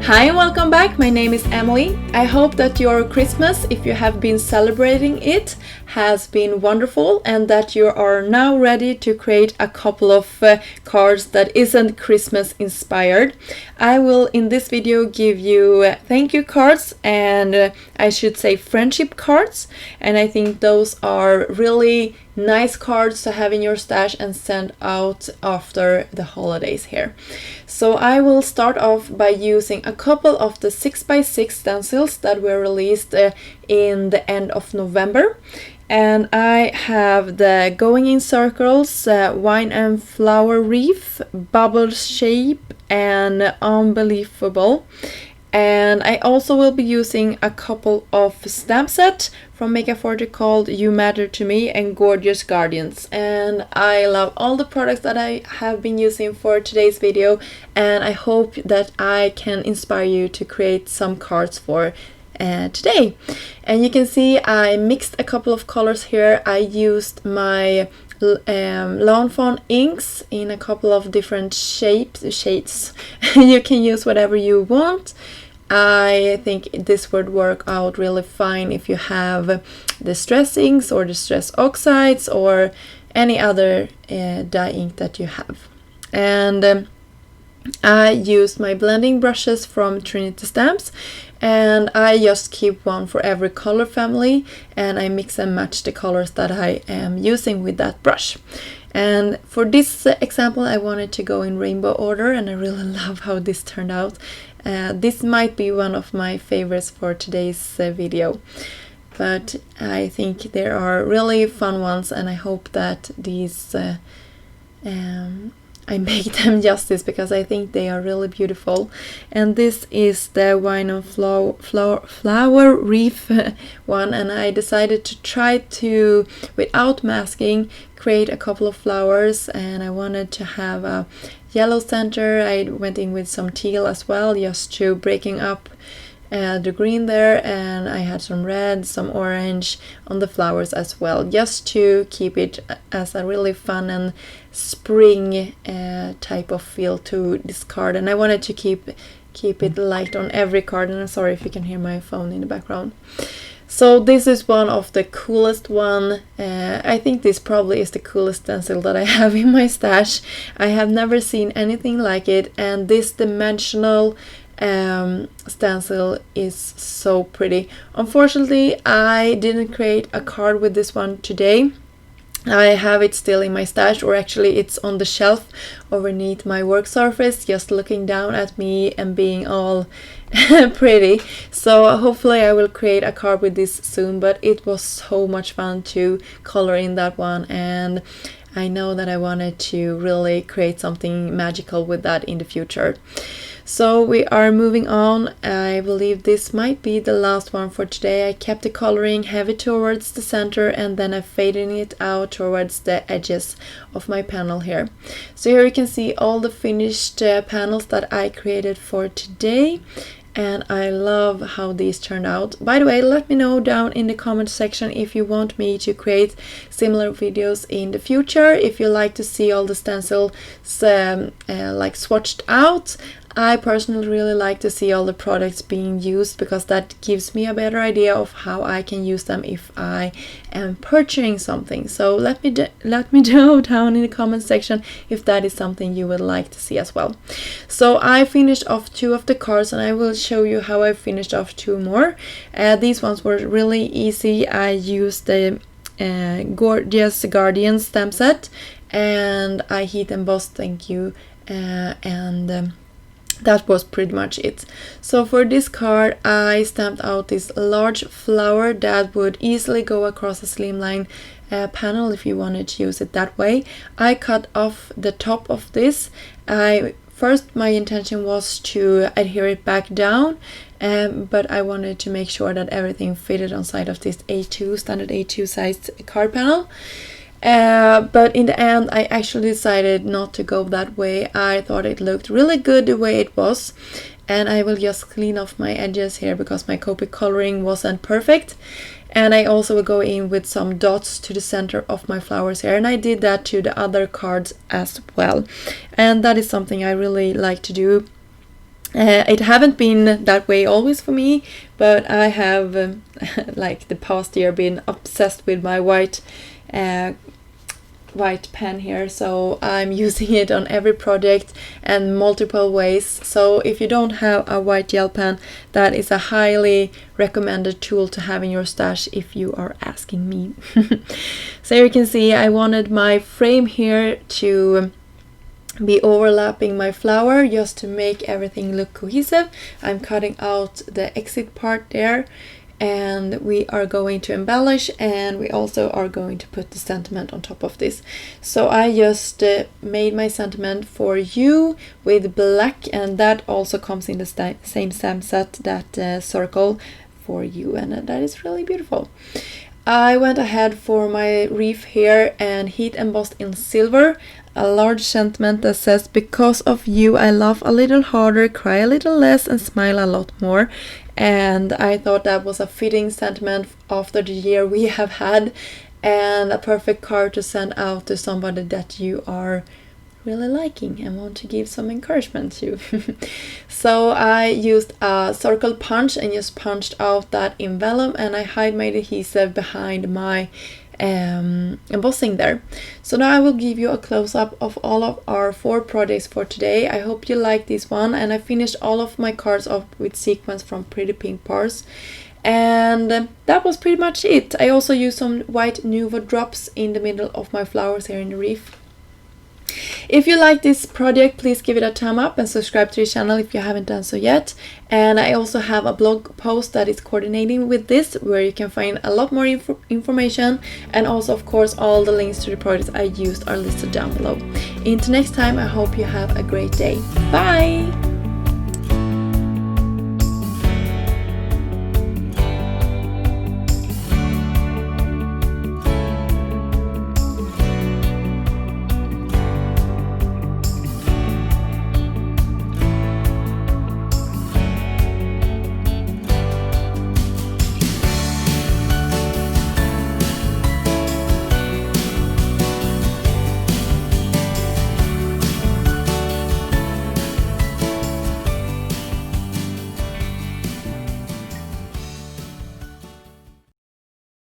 Hi and welcome back. My name is Emily. I hope that your Christmas, if you have been celebrating it, has been wonderful and that you are now ready to create a couple of cards that isn't Christmas inspired. I will in this video give you thank you cards and I should say friendship cards, and I think those are really nice cards to have in your stash and send out after the holidays here. So I will start off by using a couple of the 6x6 stencils that were released in the end of November. And I have the Going in Circles, Wine and Flower Wreath, Bubble Shape, and Unbelievable. And I also will be using a couple of stamp sets from Forte called You Matter to Me and Gorgeous Guardians. And I love all the products that I have been using for today's video, and I hope that I can inspire you to create some cards for today. And you can see I mixed a couple of colors here. I used my Lawn Fawn inks in a couple of different shades. You can use whatever you want. I think this would work out really fine if you have the stress inks or the stress oxides or any other dye ink that you have. And I used my blending brushes from Trinity Stamps, and I just keep one for every color family, and I mix and match the colors that I am using with that brush. And for this example I wanted to go in rainbow order, and I really love how this turned out. This might be one of my favorites for today's video, but I think there are really fun ones, and I hope that these I make them justice because I think they are really beautiful. And this is the Wine and Flower Wreath one, and I decided to try to, without masking, create a couple of flowers, and I wanted to have a yellow center. I went in with some teal as well, just to breaking up the green there, and I had some red, some orange on the flowers as well, just to keep it as a really fun and spring type of feel to this card. And I wanted to keep it light on every card, and I'm sorry if you can hear my phone in the background. So this is one of the coolest one. I think this probably is the coolest stencil that I have in my stash. I have never seen anything like it, and this dimensional stencil is so pretty. Unfortunately, I didn't create a card with this one today. I have it still in my stash, or actually it's on the shelf underneath my work surface, just looking down at me and being all pretty. So hopefully I will create a card with this soon, but it was so much fun to color in that one, and I know that I wanted to really create something magical with that in the future. So we are moving on. I believe this might be the last one for today. I kept the coloring heavy towards the center, and then I faded it out towards the edges of my panel here. So here you can see all the finished panels that I created for today, and I love how these turned out. By the way, let me know down in the comment section if you want me to create similar videos in the future, if you like to see all the stencils like swatched out. I personally really like to see all the products being used, because that gives me a better idea of how I can use them if I am purchasing something. So let me know down in the comment section if that is something you would like to see as well. So I finished off 2 of the cards, and I will show you how I finished off 2 more. These ones were really easy. I used the Gorgeous Guardians stamp set, and I heat embossed, thank you, and that was pretty much it. So for this card I stamped out this large flower that would easily go across a slimline panel if you wanted to use it that way. I cut off the top of this. First my intention was to adhere it back down, but I wanted to make sure that everything fitted on side of this A2 standard A2 sized card panel. But in the end I actually decided not to go that way. I thought it looked really good the way it was, and I will just clean off my edges here because my Copic coloring wasn't perfect. And I also will go in with some dots to the center of my flowers here, and I did that to the other cards as well, and that is something I really like to do. It haven't been that way always for me, but I have like the past year been obsessed with my white pen here, so I'm using it on every project and multiple ways. So if you don't have a white gel pen, that is a highly recommended tool to have in your stash if you are asking me. So you can see I wanted my frame here to be overlapping my flower just to make everything look cohesive. I'm cutting out the exit part there, and we are going to embellish, and we also are going to put the sentiment on top of this. So I just made my sentiment for you with black, and that also comes in the same stamp set, that circle for you, and that is really beautiful. I went ahead for my wreath here and heat embossed in silver a large sentiment that says, "Because of you I laugh a little harder, cry a little less, and smile a lot more." And I thought that was a fitting sentiment after the year we have had, and a perfect card to send out to somebody that you are really liking and want to give some encouragement to. So I used a circle punch and just punched out that envelope, and I hide my adhesive behind my embossing there. So now I will give you a close-up of all of our 4 projects for today. I hope you like this one, and I finished all of my cards off with sequins from Pretty Pink Parts, and that was pretty much it. I also used some white Nuvo drops in the middle of my flowers here in the wreath. If you like this project, please give it a thumb up and subscribe to the channel if you haven't done so yet. And I also have a blog post that is coordinating with this, where you can find a lot more information, and also of course all the links to the projects I used are listed down below. Until next time, I hope you have a great day. Bye!